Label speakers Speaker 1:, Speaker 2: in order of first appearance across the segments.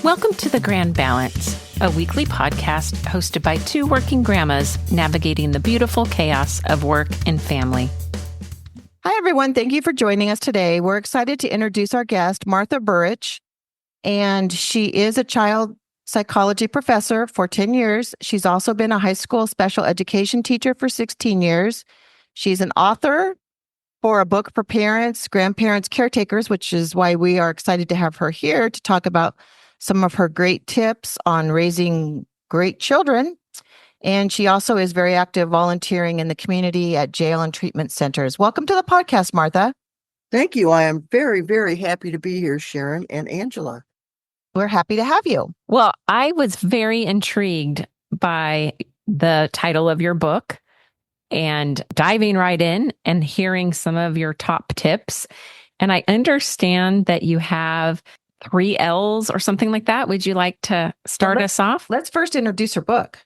Speaker 1: Welcome to The Grand Balance, a weekly podcast hosted by two working grandmas navigating the beautiful chaos of work and family.
Speaker 2: Hi, everyone. Thank you for joining us today. We're excited to introduce our guest, Martha Burich, and she is a child psychology professor for 10 years. She's also been a high school special education teacher for 16 years. She's an author for a book for parents, grandparents, caretakers, which is why we are excited to have her here to talk about some of her great tips on raising great children. And she also is very active volunteering in the community at jail and treatment centers. Welcome to the podcast, Martha.
Speaker 3: Thank you. I am very, very happy to be here, Sharon and Angela.
Speaker 2: We're happy to have you.
Speaker 1: Well, I was very intrigued by the title of your book and diving right in and hearing some of your top tips. And I understand that you have 3 L's or something like that. Would you like to start us off?
Speaker 2: Let's first introduce her book.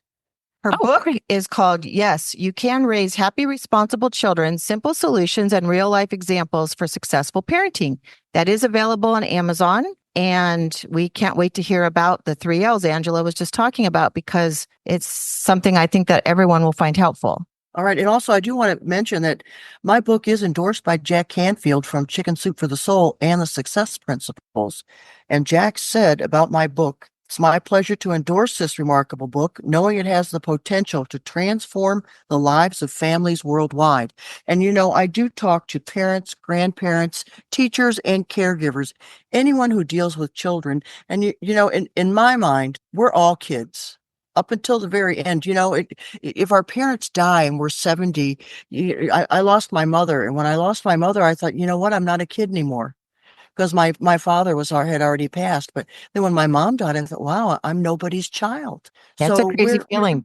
Speaker 2: Her book is called, Yes, You Can Raise Happy, Responsible Children, Simple Solutions and Real Life Examples for Successful Parenting. That is available on Amazon. And we can't wait to hear about the 3 L's Angela was just talking about, because it's something I think that everyone will find helpful.
Speaker 3: All right. And also, I do want to mention that my book is endorsed by Jack Canfield from Chicken Soup for the Soul and the Success Principles. And Jack said about my book, "It's my pleasure to endorse this remarkable book, knowing it has the potential to transform the lives of families worldwide." And, you know, I do talk to parents, grandparents, teachers, and caregivers, anyone who deals with children. And, in my mind, we're all kids. Up until the very end, if our parents die and we're 70, I lost my mother. And when I lost my mother, I thought, you know what, I'm not a kid anymore, because my father had already passed. But then when my mom died, I thought, wow, I'm nobody's child.
Speaker 2: That's a crazy feeling.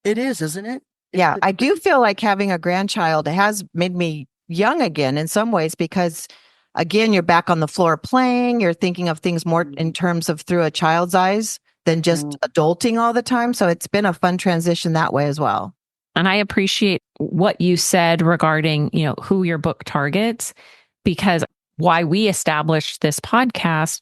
Speaker 3: It is, isn't it?
Speaker 2: Yeah, I do feel like having a grandchild has made me young again in some ways, because again, you're back on the floor playing, you're thinking of things more in terms of through a child's eyes than just adulting all the time. So it's been a fun transition that way as well.
Speaker 1: And I appreciate what you said regarding, who your book targets, because why we established this podcast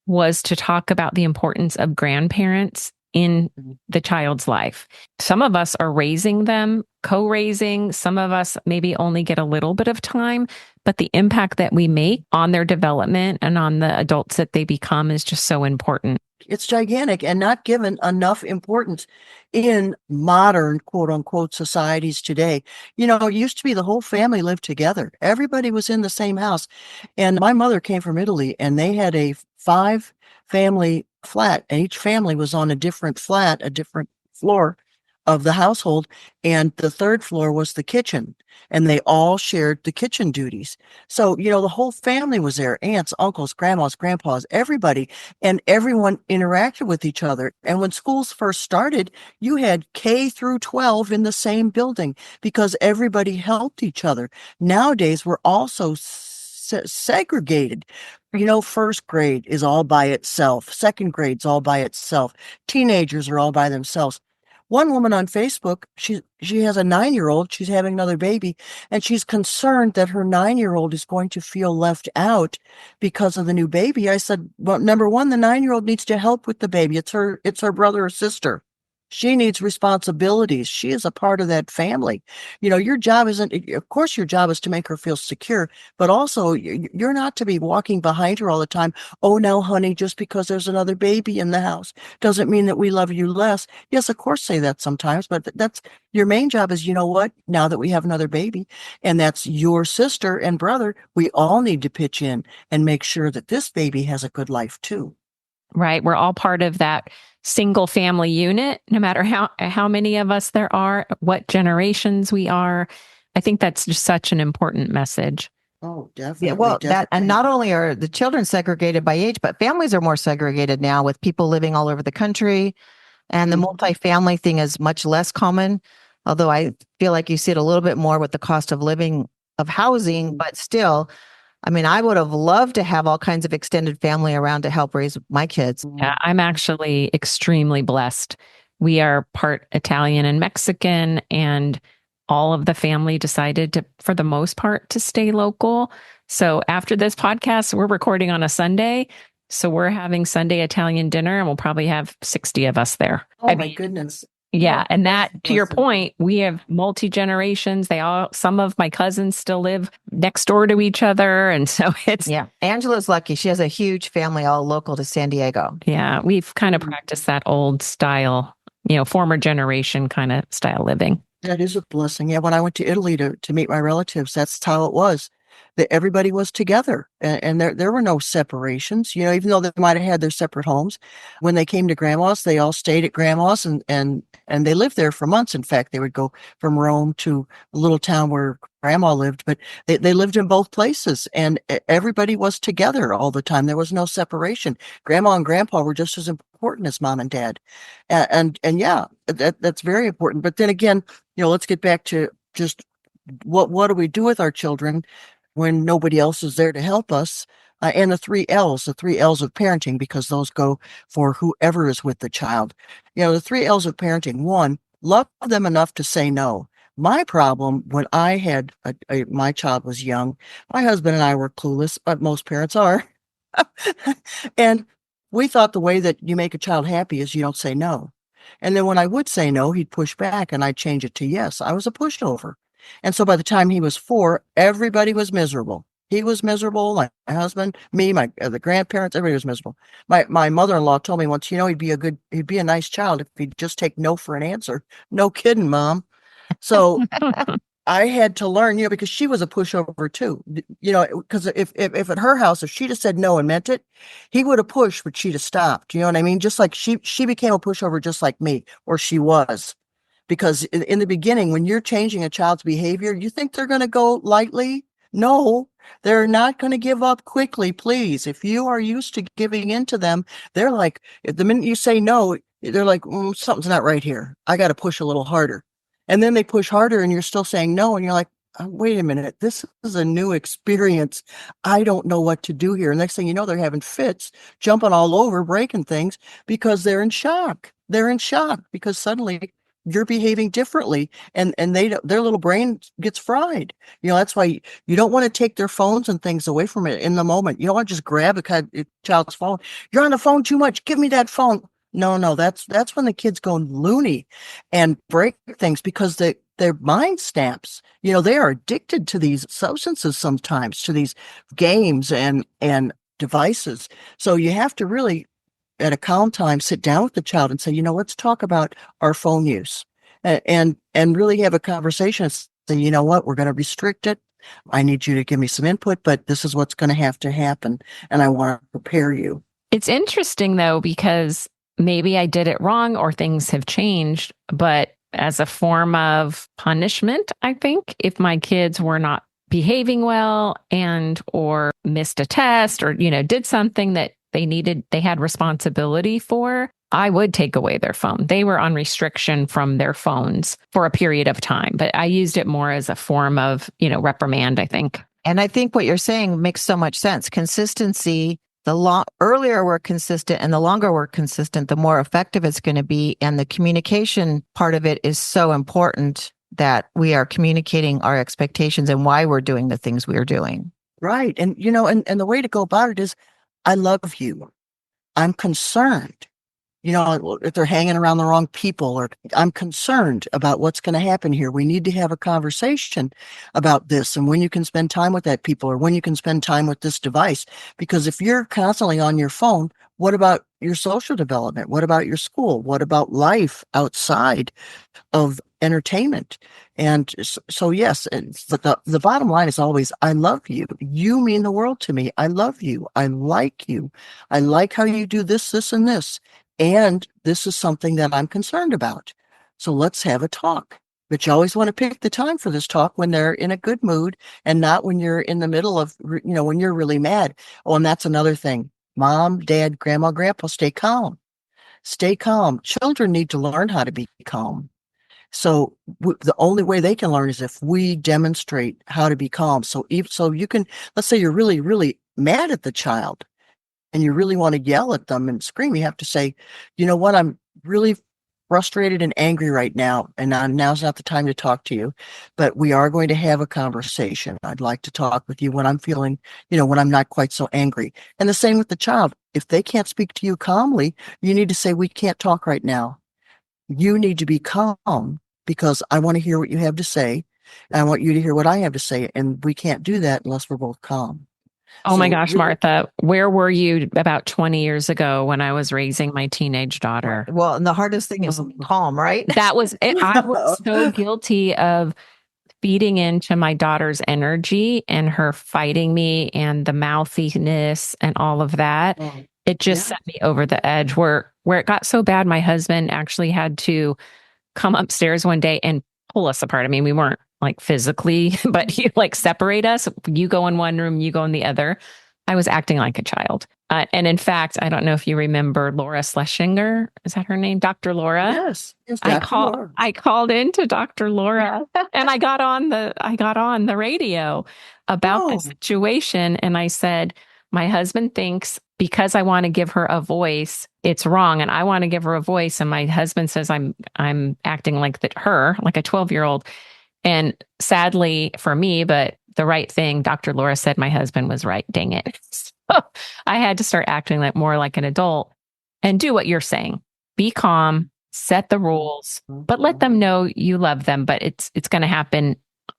Speaker 1: was to talk about the importance of grandparents in the child's life. Some of us are raising them, co-raising. Some of us maybe only get a little bit of time, but the impact that we make on their development and on the adults that they become is just so important.
Speaker 3: It's gigantic and not given enough importance in modern, quote unquote, societies today. It used to be the whole family lived together. Everybody was in the same house. And my mother came from Italy, and they had a 5-family flat, and each family was on a different flat, a different floor of the household. And the 3rd floor was the kitchen, and they all shared the kitchen duties. So, the whole family was there, aunts, uncles, grandmas, grandpas, everybody, and everyone interacted with each other. And when schools first started, you had K through 12 in the same building because everybody helped each other. Nowadays, we're also segregated. 1st grade is all by itself. 2nd grade's all by itself. Teenagers are all by themselves. One woman on Facebook, she has a 9-year-old, she's having another baby, and she's concerned that her 9-year-old is going to feel left out because of the new baby. I said, well, number one, the 9-year-old needs to help with the baby. It's her brother or sister. She needs responsibilities. She is a part of that family. Your job of course, your job is to make her feel secure, but also you're not to be walking behind her all the time. Oh, now, honey, just because there's another baby in the house doesn't mean that we love you less. Yes, of course, say that sometimes, but that's your main job is, what, now that we have another baby, and that's your sister and brother, we all need to pitch in and make sure that this baby has a good life too.
Speaker 1: Right. We're all part of that single family unit, no matter how many of us there are, what generations we are. I think that's just such an important message.
Speaker 3: Oh, definitely.
Speaker 2: Yeah, well,
Speaker 3: definitely.
Speaker 2: And not only are the children segregated by age, but families are more segregated now, with people living all over the country. And the multifamily thing is much less common, although I feel like you see it a little bit more with the cost of living of housing, but still, I mean, I would have loved to have all kinds of extended family around to help raise my kids.
Speaker 1: Yeah, I'm actually extremely blessed. We are part Italian and Mexican, and all of the family decided to, for the most part, to stay local. So after this podcast, we're recording on a Sunday. So we're having Sunday Italian dinner and we'll probably have 60 of us there.
Speaker 3: Oh my goodness.
Speaker 1: Yeah. And that, to your
Speaker 3: Bless them.
Speaker 1: point, we have multi-generations. Some of my cousins still live next door to each other. And so it's,
Speaker 2: Yeah. Angela's lucky. She has a huge family all local to San Diego.
Speaker 1: yeah, we've kind of practiced that old style, former generation kind of style living.
Speaker 3: That is a blessing. Yeah, when I went to Italy to meet my relatives, that's how it was. That everybody was together, and there were no separations. Even though they might have had their separate homes, when they came to grandma's, they all stayed at grandma's, and they lived there for months. In fact, they would go from Rome to a little town where grandma lived, but they lived in both places, and everybody was together all the time. There was no separation. Grandma and grandpa were just as important as mom and dad, and yeah, that's very important. But then again, let's get back to just what do we do with our children when nobody else is there to help us? And the three L's of parenting, because those go for whoever is with the child. The three L's of parenting. One, love them enough to say no. My problem when I had my child was young, my husband and I were clueless, but most parents are. And we thought the way that you make a child happy is you don't say no. And then when I would say no, he'd push back and I'd change it to yes. I was a pushover. And so by the time he was 4, everybody was miserable. He was miserable. My husband, me, the grandparents, everybody was miserable. My mother-in-law told me once, he'd be a nice child if he'd just take no for an answer. No kidding, Mom. So I had to learn, because she was a pushover too, because if at her house, if she'd have said no and meant it, he would have pushed, but she'd have stopped. You know what I mean? Just like she became a pushover just like me, or she was. Because in the beginning, when you're changing a child's behavior, you think they're going to go lightly? No, they're not going to give up quickly, please. If you are used to giving in to them, they're like, the minute you say no, they're like, something's not right here. I got to push a little harder. And then they push harder and you're still saying no. And you're like, wait a minute, this is a new experience. I don't know what to do here. And next thing you know, they're having fits, jumping all over, breaking things because they're in shock. They're in shock because suddenly you're behaving differently and their little brain gets fried. That's why you don't want to take their phones and things away from it in the moment. You don't want to just grab a child's phone. You're on the phone too much. Give me that phone. No, that's when the kids go loony and break things because their mind snaps. They are addicted to these substances sometimes, to these games and devices. So you have to really, at a calm time, sit down with the child and say, let's talk about our phone use and really have a conversation. Say, you know what, we're going to restrict it. I need you to give me some input, but this is what's going to happen. And I want to prepare you.
Speaker 1: It's interesting though, because maybe I did it wrong or things have changed, but as a form of punishment, I think if my kids were not behaving well or missed a test or, did something that they had responsibility for, I would take away their phone. They were on restriction from their phones for a period of time, but I used it more as a form of, reprimand, I think.
Speaker 2: And I think what you're saying makes so much sense. Consistency, the earlier we're consistent and the longer we're consistent, the more effective it's going to be. And the communication part of it is so important that we are communicating our expectations and why we're doing the things we are doing.
Speaker 3: Right. And, and the way to go about it is, I love you. I'm concerned. If they're hanging around the wrong people, or I'm concerned about what's going to happen here. We need to have a conversation about this and when you can spend time with that people or when you can spend time with this device. Because if you're constantly on your phone, what about your social development? What about your school? What about life outside of entertainment? And so yes, the bottom line is always, I love you. You mean the world to me. I love you. I like you. I like how you do this, this, and this. And this is something that I'm concerned about. So let's have a talk. But you always want to pick the time for this talk when they're in a good mood and not when you're in the middle of, when you're really mad. Oh, and that's another thing. Mom, dad, grandma, grandpa, stay calm. Stay calm. Children need to learn how to be calm. So the only way they can learn is if we demonstrate how to be calm. So you can, let's say you're really, really mad at the child and you really want to yell at them and scream. You have to say, you know what, I'm really frustrated and angry right now, and now's not the time to talk to you, but we are going to have a conversation. I'd like to talk with you when I'm feeling, when I'm not quite so angry. And the same with the child. If they can't speak to you calmly, you need to say, we can't talk right now. You need to be calm because I want to hear what you have to say. And I want you to hear what I have to say. And we can't do that unless we're both calm.
Speaker 1: Oh my
Speaker 3: So
Speaker 1: gosh,
Speaker 3: really,
Speaker 1: Martha, where were you about 20 years ago when I was raising my teenage daughter?
Speaker 2: Well, and the hardest thing is calm, right?
Speaker 1: That was it. I was so guilty of feeding into my daughter's energy and her fighting me and the mouthiness and all of that. It just set me over the edge where it got so bad my husband actually had to come upstairs one day and pull us apart. I mean, we weren't like physically, but he like separate us. You go in one room, you go in the other. I was acting like a child. And in fact, I don't know if you remember Laura Schlesinger. Is that her name? Dr. Laura?
Speaker 3: Yes. Laura.
Speaker 1: I called into Dr. Laura and I got on the radio about the situation. And I said, my husband thinks because I want to give her a voice, it's wrong. And I want to give her a voice. And my husband says I'm acting like her, like a 12-year-old. And sadly for me, but the right thing, Dr. Laura said my husband was right. Dang it. So I had to start acting more like an adult and do what you're saying. Be calm, set the rules, but let them know you love them. But it's going to happen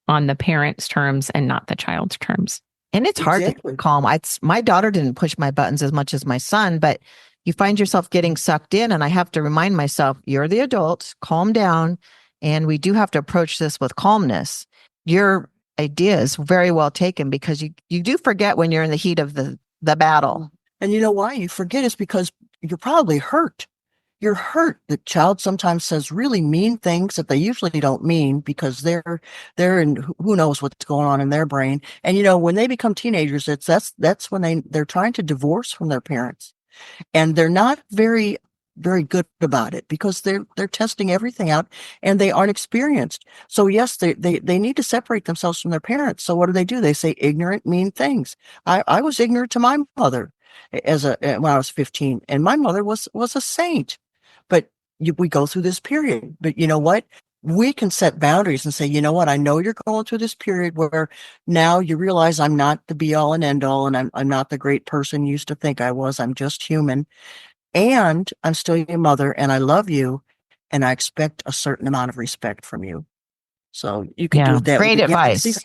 Speaker 1: on the parent's terms and not the child's terms.
Speaker 2: And it's hard to be calm. My daughter didn't push my buttons as much as my son, but you find yourself getting sucked in. And I have to remind myself, you're the adult, calm down. And we do have to approach this with calmness. Your idea is very well taken because you do forget when you're in the heat of the battle.
Speaker 3: And you know why you forget is because you're probably hurt. You're hurt. The child sometimes says really mean things that they usually don't mean because they're in who knows what's going on in their brain. And when they become teenagers, that's when they're trying to divorce from their parents, and they're not very good about it because they're testing everything out and they aren't experienced. So yes, they need to separate themselves from their parents. So what do? They say ignorant, mean things. I was ignorant to my mother when I was 15, and my mother was a saint. But we go through this period. But you know what? We can set boundaries and say, you know what? I know you're going through this period where now you realize I'm not the be all and end all, and I'm not the great person you used to think I was. I'm just human. And I'm still your mother, and I love you, and I expect a certain amount of respect from you. So you can do it that way.
Speaker 2: Great advice.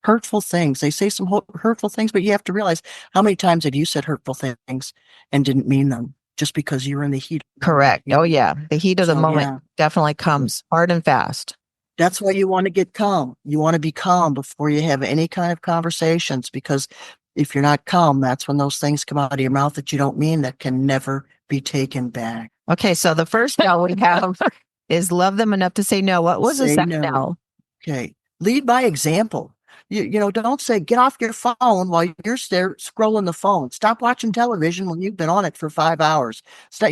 Speaker 3: Hurtful things. They say some hurtful things, but you have to realize how many times have you said hurtful things and didn't mean them just because you were in the heat.
Speaker 2: Correct. Oh, yeah. The heat of the moment definitely comes hard and fast.
Speaker 3: That's why you want to get calm. You want to be calm before you have any kind of conversations, because if you're not calm, that's when those things come out of your mouth that you don't mean, that can never be taken back.
Speaker 2: Okay, so the first no we have is love them enough to say no. What was the second no?
Speaker 3: Okay, lead by example. Don't say, get off your phone while you're there scrolling the phone. Stop watching television when you've been on it for 5 hours. Stop,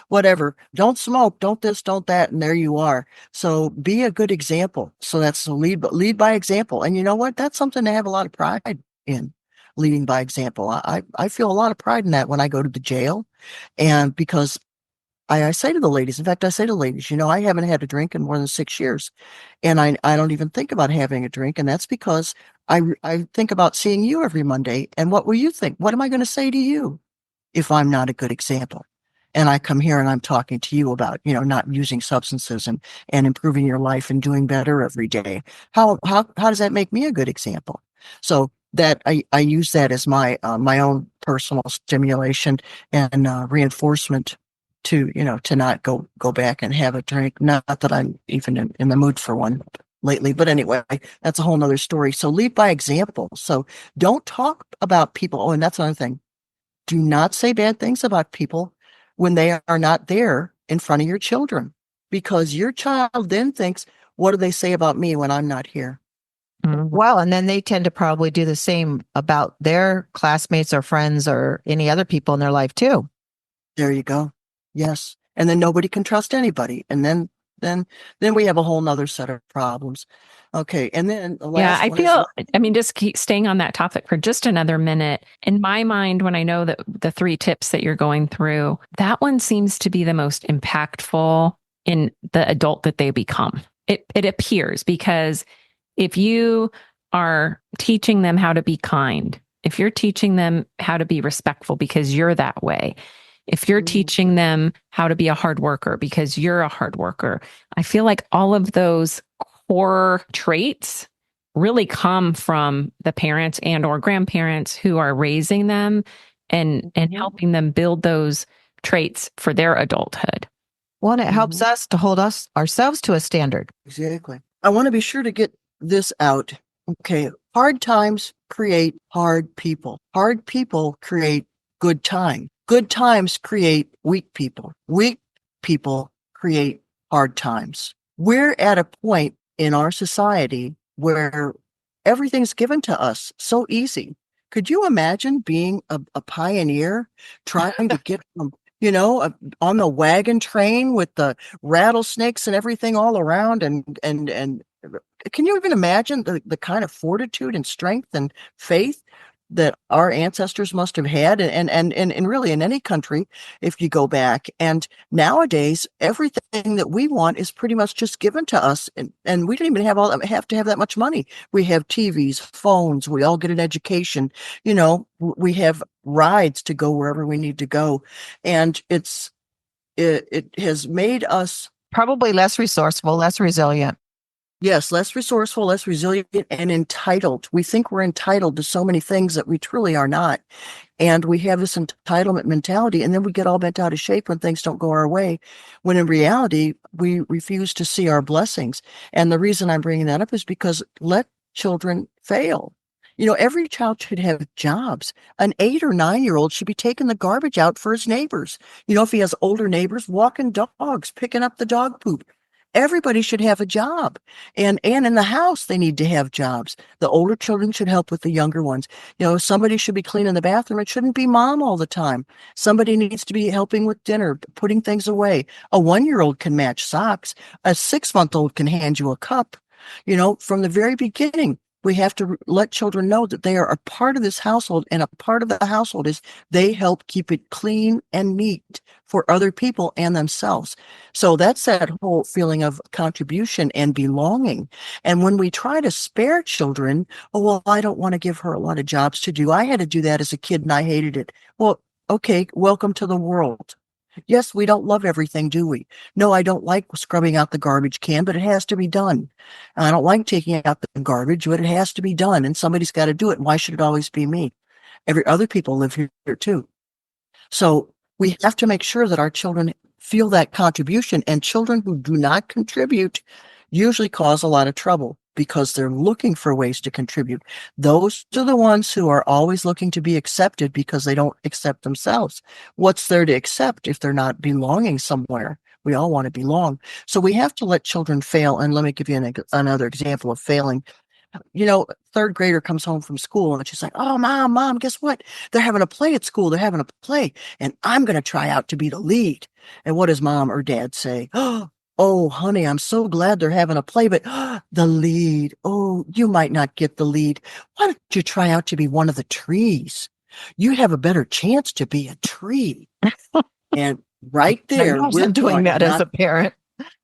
Speaker 3: whatever. Don't smoke, don't this, don't that, and there you are. So be a good example. So that's the lead by example. And you know what? That's something to have a lot of pride in. Leading by example. I feel a lot of pride in that when I go to the jail. And because I say to the ladies, in fact, I say to ladies, I haven't had a drink in more than 6 years. And I don't even think about having a drink. And that's because I think about seeing you every Monday. And what will you think? What am I going to say to you if I'm not a good example? And I come here and I'm talking to you about, not using substances and improving your life and doing better every day. How does that make me a good example? So that I use that as my own personal stimulation and reinforcement to not go back and have a drink. Not that I'm even in the mood for one lately, but anyway, that's a whole nother story. So lead by example. So don't talk about people. Oh, and that's another thing. Do not say bad things about people when they are not there in front of your children, because your child then thinks, what do they say about me when I'm not here?
Speaker 2: Well, and then they tend to probably do the same about their classmates or friends or any other people in their life too.
Speaker 3: There you go. Yes. And then nobody can trust anybody. And then we have a whole nother set of problems. Okay. And then the last
Speaker 1: just keep staying on that topic for just another minute. In my mind, when I know that the 3 tips that you're going through, that one seems to be the most impactful in the adult that they become. It appears, because if you are teaching them how to be kind, if you're teaching them how to be respectful because you're that way, if you're teaching them how to be a hard worker because you're a hard worker, I feel like all of those core traits really come from the parents and or grandparents who are raising them and helping them build those traits for their adulthood.
Speaker 2: Well, and it helps us to hold ourselves to a standard.
Speaker 3: Exactly. I want to be sure to get this out. Okay. Hard times create hard people. Hard people create good time. Good times create weak people. Weak people create hard times. We're at a point in our society where everything's given to us so easy. Could you imagine being a pioneer trying to get from, on the wagon train with the rattlesnakes and everything all around, and can you even imagine the kind of fortitude and strength and faith that our ancestors must have had, and really in any country, if you go back. And nowadays, everything that we want is pretty much just given to us, and we don't even have to have that much money. We have TVs, phones, we all get an education, we have rides to go wherever we need to go. And it has made us
Speaker 2: probably less resourceful, less resilient.
Speaker 3: Yes, less resourceful, less resilient, and entitled. We think we're entitled to so many things that we truly are not. And we have this entitlement mentality, and then we get all bent out of shape when things don't go our way, when in reality, we refuse to see our blessings. And the reason I'm bringing that up is because let children fail. Every child should have jobs. An 8 or 9-year-old should be taking the garbage out for his neighbors. If he has older neighbors, walking dogs, picking up the dog poop. Everybody should have a job, and in the house, they need to have jobs. The older children should help with the younger ones. Somebody should be cleaning the bathroom. It shouldn't be mom all the time. Somebody needs to be helping with dinner, putting things away. A 1-year-old can match socks. A 6-month-old can hand you a cup. From the very beginning, we have to let children know that they are a part of this household, and a part of the household is they help keep it clean and neat for other people and themselves. So that's that whole feeling of contribution and belonging. And when we try to spare children, oh, well, I don't want to give her a lot of jobs to do. I had to do that as a kid and I hated it. Well, okay, welcome to the world. Yes, we don't love everything, do we? No, I don't like scrubbing out the garbage can, but it has to be done. I don't like taking out the garbage, but it has to be done, and somebody's got to do it. Why should it always be me? Other people live here too. So we have to make sure that our children feel that contribution, and children who do not contribute usually cause a lot of trouble because they're looking for ways to contribute. Those are the ones who are always looking to be accepted because they don't accept themselves. What's there to accept if they're not belonging somewhere? We all want to belong. So we have to let children fail. And let me give you another example of failing. Third grader comes home from school and she's like, oh, mom, guess what? They're having a play at school. They're having a play and I'm going to try out to be the lead. And what does mom or dad say? Oh, honey, I'm so glad they're having a play, but the lead. Oh, you might not get the lead. Why don't you try out to be one of the trees? You have a better chance to be a tree. And right there,
Speaker 2: we're doing that as a parent.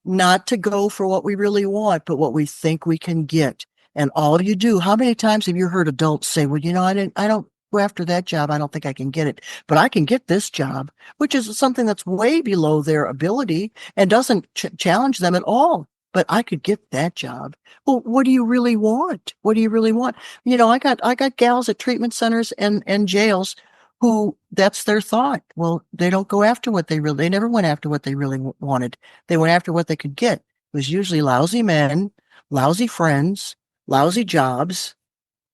Speaker 3: Not to go for what we really want, but what we think we can get. And all you do, how many times have you heard adults say, well, I don't go after that job. I don't think I can get it, but I can get this job, which is something that's way below their ability and doesn't challenge them at all. But I could get that job. Well, what do you really want? What do you really want? I got gals at treatment centers and jails who that's their thought. Well, they don't go after they never went after what they really wanted. They went after what they could get. It was usually lousy men, lousy friends, lousy jobs,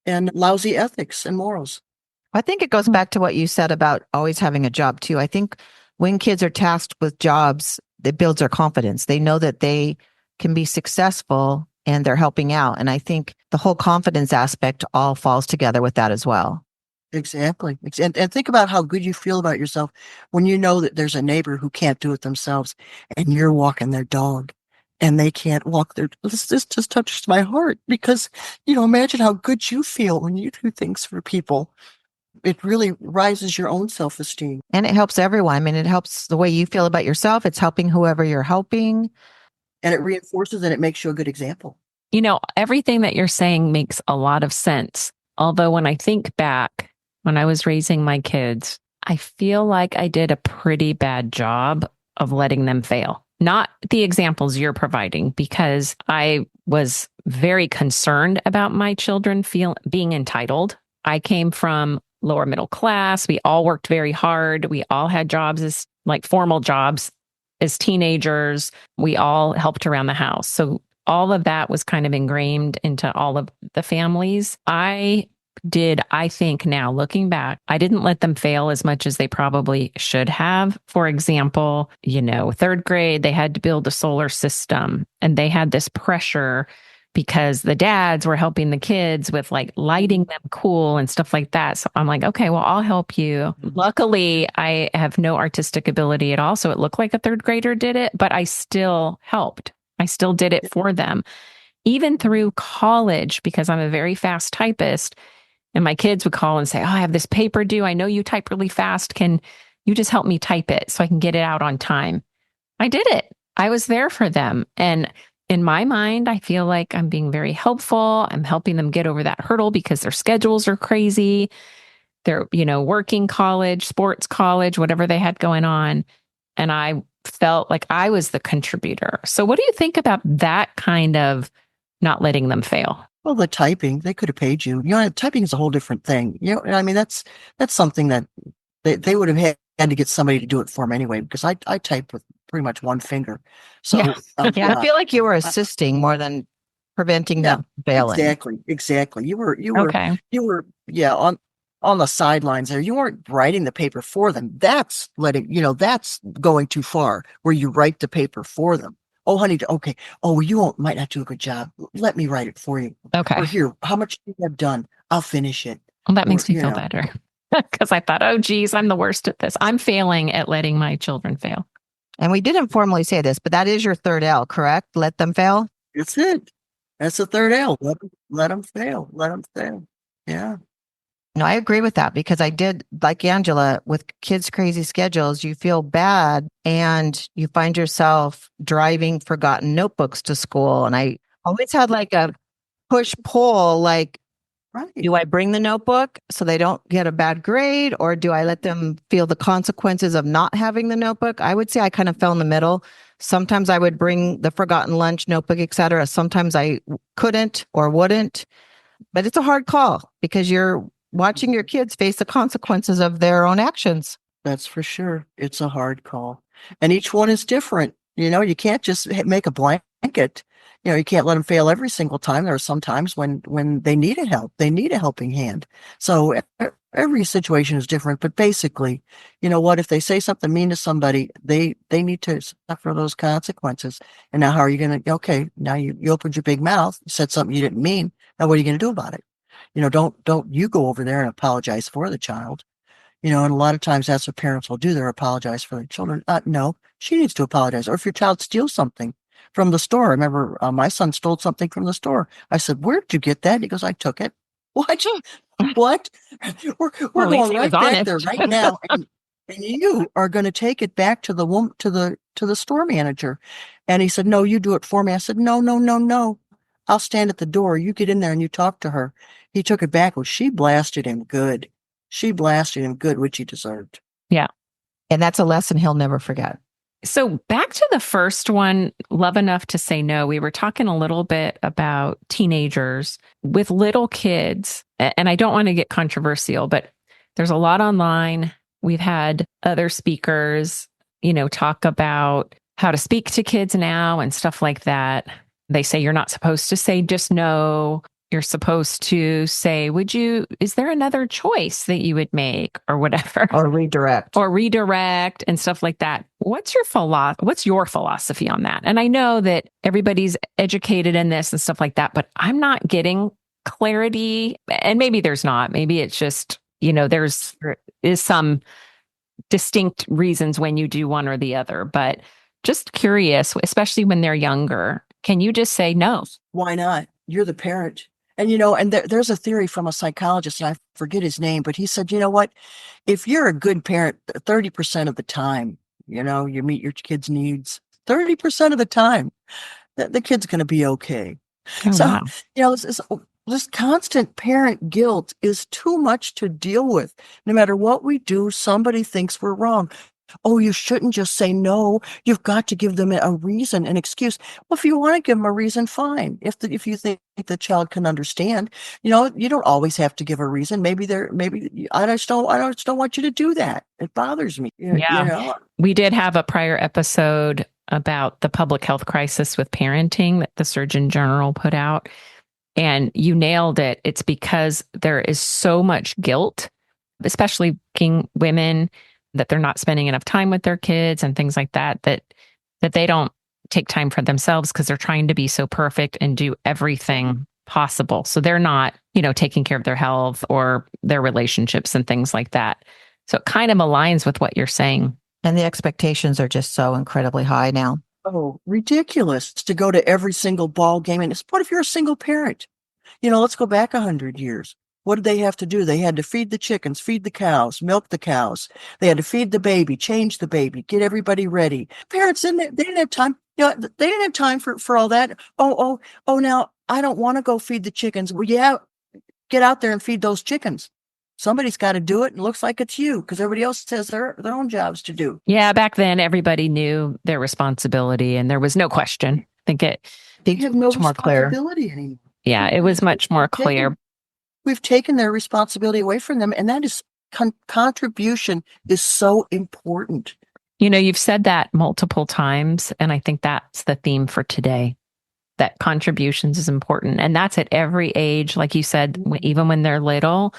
Speaker 3: and lousy ethics and morals.
Speaker 2: I think it goes back to what you said about always having a job too. I think when kids are tasked with jobs, it builds their confidence. They know that they can be successful and they're helping out. And I think the whole confidence aspect all falls together with that as well.
Speaker 3: Exactly. And think about how good you feel about yourself when you know that there's a neighbor who can't do it themselves and you're walking their dog and they can't walk their. This just touches my heart because, imagine how good you feel when you do things for people. it really rises your own self-esteem.
Speaker 2: And it helps everyone. I mean, it helps the way you feel about yourself. It's helping whoever you're helping.
Speaker 3: And it reinforces and it makes you a good example.
Speaker 1: Everything that you're saying makes a lot of sense. Although when I think back, when I was raising my kids, I feel like I did a pretty bad job of letting them fail. Not the examples you're providing, because I was very concerned about my children being entitled. I came from lower middle class. We all worked very hard. We all had jobs as like formal jobs as teenagers. We all helped around the house. So all of that was kind of ingrained into all of the families. I think now looking back, I didn't let them fail as much as they probably should have. For example, third grade, they had to build a solar system and they had this pressure because the dads were helping the kids with like lighting them cool and stuff like that. So I'm like, okay, well, I'll help you. Luckily, I have no artistic ability at all. So it looked like a third grader did it, but I still helped. I still did it for them. Even through college, because I'm a very fast typist, and my kids would call and say, oh, I have this paper due. I know you type really fast. Can you just help me type it so I can get it out on time? I did it. I was there for them. And in my mind, I feel like I'm being very helpful. I'm helping them get over that hurdle because their schedules are crazy. They're, working college, sports college, whatever they had going on. And I felt like I was the contributor. So what do you think about that kind of not letting them fail?
Speaker 3: Well, the typing, they could have paid you. Typing is a whole different thing. I mean, that's something that they would have had to get somebody to do it for them anyway, because I type with pretty much one finger. So
Speaker 2: yeah. I feel like you were assisting more than preventing them failing.
Speaker 3: Exactly. You were
Speaker 1: okay.
Speaker 3: On the sidelines there. You weren't writing the paper for them. That's that's going too far, where you write the paper for them. Oh, honey, okay. Oh, you might not do a good job. Let me write it for you.
Speaker 1: Okay.
Speaker 3: Or here, how much do you have done? I'll finish it.
Speaker 1: Well, that makes me feel better. Because I thought, oh, geez, I'm the worst at this. I'm failing at letting my children fail.
Speaker 2: And we didn't formally say this, but that is your third L, correct? Let them fail?
Speaker 3: That's it. That's the third L. Let them fail. Let them fail. Yeah.
Speaker 2: No, I agree with that, because I did, like Angela, with kids' crazy schedules, you feel bad and you find yourself driving forgotten notebooks to school. And I always had like a push-pull, like,
Speaker 3: right.
Speaker 2: Do I bring the notebook so they don't get a bad grade, or do I let them feel the consequences of not having the notebook? I would say I kind of fell in the middle. Sometimes I would bring the forgotten lunch notebook, etc. Sometimes I couldn't or wouldn't. But it's a hard call, because you're watching your kids face the consequences of their own actions.
Speaker 3: That's for sure. It's a hard call. And each one is different. You can't just make a blanket. You can't let them fail every single time. There are some times when they need help. They need a helping hand. So every situation is different. But basically, if they say something mean to somebody, they need to suffer those consequences. And now how are you going to, okay, now you opened your big mouth, you said something you didn't mean. Now what are you going to do about it? Don't you go over there and apologize for the child. And a lot of times that's what parents will do. They'll apologize for their children. No, she needs to apologize. Or if your child steals something from the store. I remember my son stole something from the store. I said, where did you get that? He goes, I took it. What? What? We're going right back there right now. And you are going to take it back to the woman, to the store manager. And he said, no, you do it for me. I said, no. I'll stand at the door. You get in there and you talk to her. He took it back. Well, she blasted him good. Which he deserved.
Speaker 1: Yeah.
Speaker 2: And that's a lesson he'll never forget.
Speaker 1: So back to the first one, love enough to say no. We were talking a little bit about teenagers with little kids. And I don't want to get controversial, but there's a lot online. We've had other speakers, talk about how to speak to kids now and stuff like that. They say you're not supposed to say just no. You're supposed to say, is there another choice that you would make, or whatever?
Speaker 2: Or redirect
Speaker 1: and stuff like that. What's your philosophy on that? And I know that everybody's educated in this and stuff like that, but I'm not getting clarity. And maybe there's not. Maybe it's just, there is some distinct reasons when you do one or the other, but just curious, especially when they're younger. Can you just say no?
Speaker 3: Why not? You're the parent. And there's a theory from a psychologist, and I forget his name, but he said, you know what? If you're a good parent, 30% of the time, you meet your kid's needs, 30% of the time, the kid's going to be okay.
Speaker 1: Oh,
Speaker 3: So,
Speaker 1: wow.
Speaker 3: this constant parent guilt is too much to deal with. No matter what we do, somebody thinks we're wrong. Oh, you shouldn't just say no. You've got to give them a reason, an excuse. Well, if you want to give them a reason, fine. If you think the child can understand, you don't always have to give a reason. Maybe I just don't want you to do that. It bothers me.
Speaker 1: Yeah. We did have a prior episode about the public health crisis with parenting that the Surgeon General put out. And you nailed it. It's because there is so much guilt, especially working women, that they're not spending enough time with their kids and things like that they don't take time for themselves because they're trying to be so perfect and do everything possible. So they're not, taking care of their health or their relationships and things like that. So it kind of aligns with what you're saying.
Speaker 2: And the expectations are just so incredibly high now.
Speaker 3: Oh, ridiculous to go to every single ball game. And what if you're a single parent? Let's go back 100 years. What did they have to do? They had to feed the chickens, feed the cows, milk the cows. They had to feed the baby, change the baby, get everybody ready. Parents they didn't have time. They didn't have time for all that. Oh, now I don't want to go feed the chickens. Well, yeah, get out there and feed those chickens. Somebody's got to do it. And it looks like it's you because everybody else has their own jobs to do.
Speaker 1: Yeah, back then everybody knew their responsibility and there was no question. I think
Speaker 3: they have no
Speaker 2: more clear
Speaker 3: anymore.
Speaker 1: Yeah, it was much more clear.
Speaker 3: We've taken their responsibility away from them, and that is contribution is so important.
Speaker 1: You've said that multiple times, and I think that's the theme for today, that contributions is important. And that's at every age. Like you said, even when they're little,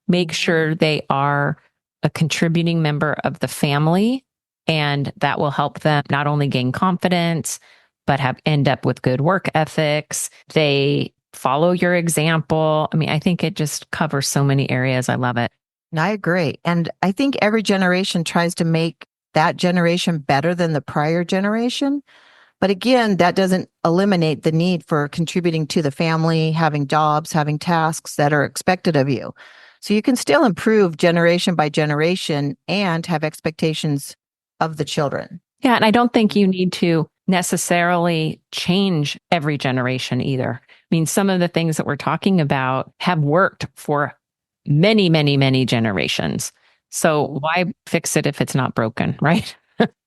Speaker 1: make sure they are a contributing member of the family, and that will help them not only gain confidence, but end up with good work ethics. They follow your example. I mean, I think it just covers so many areas. I love it.
Speaker 2: I agree. And I think every generation tries to make that generation better than the prior generation. But again, that doesn't eliminate the need for contributing to the family, having jobs, having tasks that are expected of you. So you can still improve generation by generation and have expectations of the children.
Speaker 1: Yeah. And I don't think you need to necessarily change every generation either. I mean, some of the things that we're talking about have worked for many, many, many generations. So why fix it if it's not broken, right?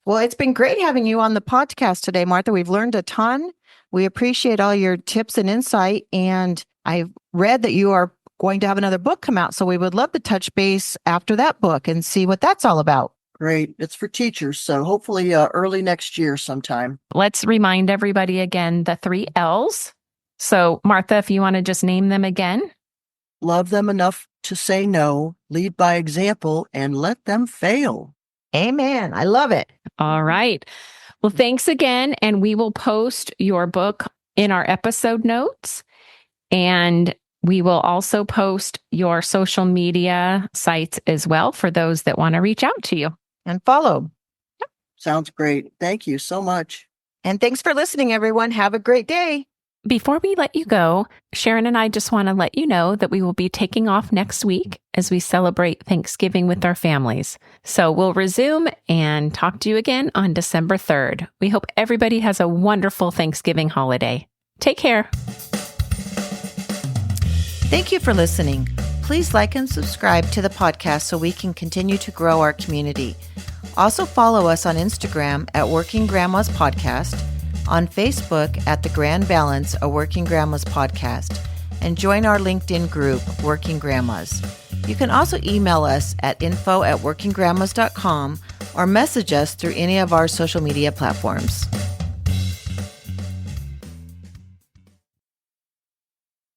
Speaker 2: Well, it's been great having you on the podcast today, Martha. We've learned a ton. We appreciate all your tips and insight. And I've read that you are going to have another book come out. So we would love to touch base after that book and see what that's all about.
Speaker 3: Great. It's for teachers. So hopefully early next year sometime.
Speaker 1: Let's remind everybody again, the 3 L's. So Martha, if you want to just name them again.
Speaker 3: Love them enough to say no, lead by example, and let them fail.
Speaker 2: Amen. I love it.
Speaker 1: All right. Well, thanks again. And we will post your book in our episode notes. And we will also post your social media sites as well for those that want to reach out to you.
Speaker 2: And follow.
Speaker 3: Yep. Sounds great. Thank you so much.
Speaker 2: And thanks for listening, everyone. Have a great day.
Speaker 1: Before we let you go, Sharon and I just want to let you know that we will be taking off next week as we celebrate Thanksgiving with our families. So we'll resume and talk to you again on December 3rd. We hope everybody has a wonderful Thanksgiving holiday. Take care.
Speaker 2: Thank you for listening. Please like and subscribe to the podcast so we can continue to grow our community. Also follow us on Instagram at Working Grandmas Podcast, on Facebook at The Grand Balance, a Working Grandmas Podcast, and join our LinkedIn group, Working Grandmas. You can also email us at info@workinggrandmas.com or message us through any of our social media platforms.